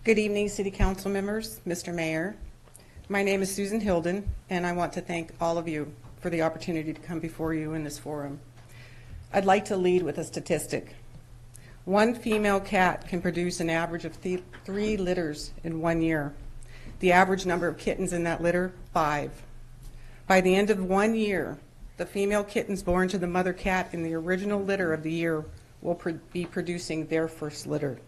Good evening, City Council members, Mr. Mayor. My name is Susan Hilden, and I want to thank all of you for the opportunity to come before you in this forum. I'd like to lead with a statistic. One female cat can produce an average of 3 litters in 1 year. The average number of kittens in that litter, 5. By the end of 1 year, the female kittens born to the mother cat in the original litter of the year will be producing their first litter.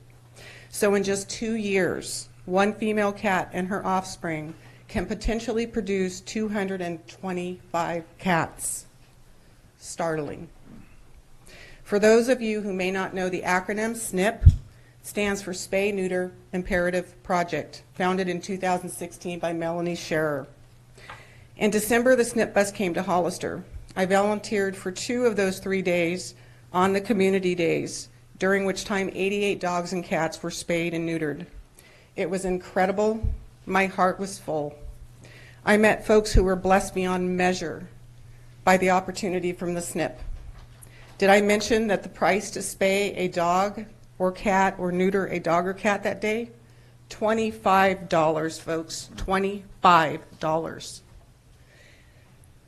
So in just 2 years, one female cat and her offspring can potentially produce 225 cats. Startling. For those of you who may not know the acronym, SNP stands for Spay Neuter Imperative Project, founded in 2016 by Melanie Scherer. In December, the SNP bus came to Hollister. I volunteered for 2 of those 3 days on the community days, during which time 88 dogs and cats were spayed and neutered. It was incredible. My heart was full. I met folks who were blessed beyond measure by the opportunity from the SNP. Did I mention that the price to spay a dog or cat or neuter a dog or cat that day? $25, folks, $25.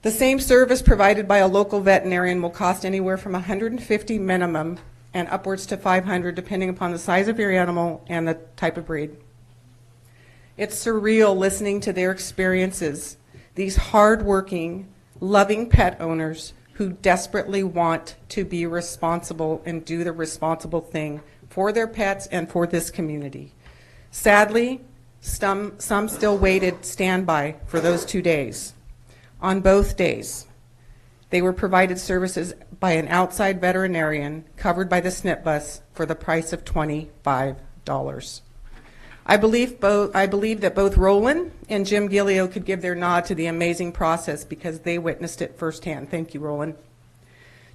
The same service provided by a local veterinarian will cost anywhere from $150 minimum and upwards to $500 depending upon the size of your animal and the type of breed. It's surreal listening to their experiences, these hardworking, loving pet owners who desperately want to be responsible and do the responsible thing for their pets and for this community. Sadly, some still waited standby for those 2 days. On both days, they were provided services by an outside veterinarian covered by the SNP bus for the price of $25. I believe that both Roland and Jim Gillio could give their nod to the amazing process because they witnessed it firsthand. Thank you, Roland.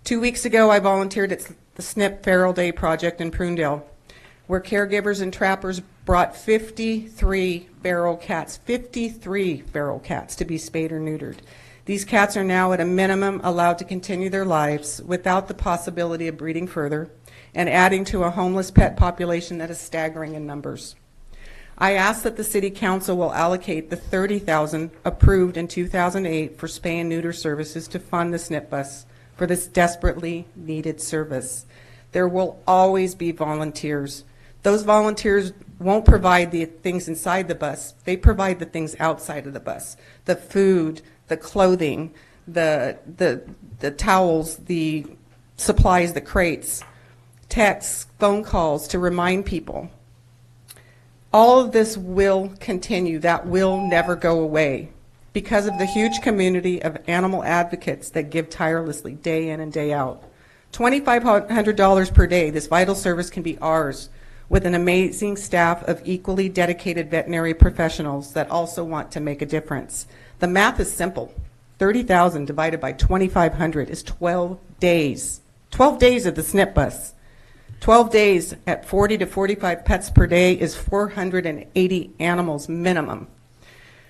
2 weeks ago, I volunteered at the SNP Feral Day Project in Prunedale, where caregivers and trappers brought 53 feral cats to be spayed or neutered. These cats are now at a minimum allowed to continue their lives without the possibility of breeding further and adding to a homeless pet population that is staggering in numbers. I ask that the City Council will allocate the $30,000 approved in 2008 for spay and neuter services to fund the SNP bus for this desperately needed service. There will always be volunteers. Those volunteers won't provide the things inside the bus. They provide the things outside of the bus, the food, the clothing, the towels, the supplies, the crates, texts, phone calls to remind people. All of this will continue. That will never go away because of the huge community of animal advocates that give tirelessly day in and day out. $2,500 per day, this vital service can be ours with an amazing staff of equally dedicated veterinary professionals that also want to make a difference. The math is simple. 30,000 divided by 2,500 is 12 days. 12 days of the SNP bus. 12 days at 40 to 45 pets per day is 480 animals minimum.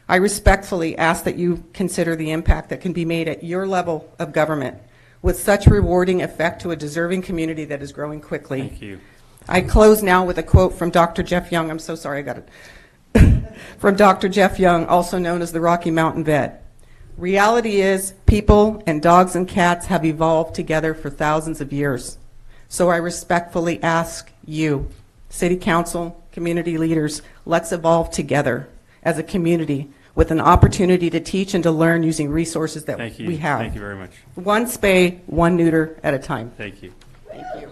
I respectfully ask that you consider the impact that can be made at your level of government with such rewarding effect to a deserving community that is growing quickly. Thank you. I close now with a quote from Dr. Jeff Young. I'm so sorry, I got it. From Dr. Jeff Young, also known as the Rocky Mountain Vet. Reality is people and dogs and cats have evolved together for thousands of years. So I respectfully ask you, City Council, community leaders, let's evolve together as a community with an opportunity to teach and to learn using resources that we have. Thank you very much. One spay, one neuter at a time. Thank you. Thank you.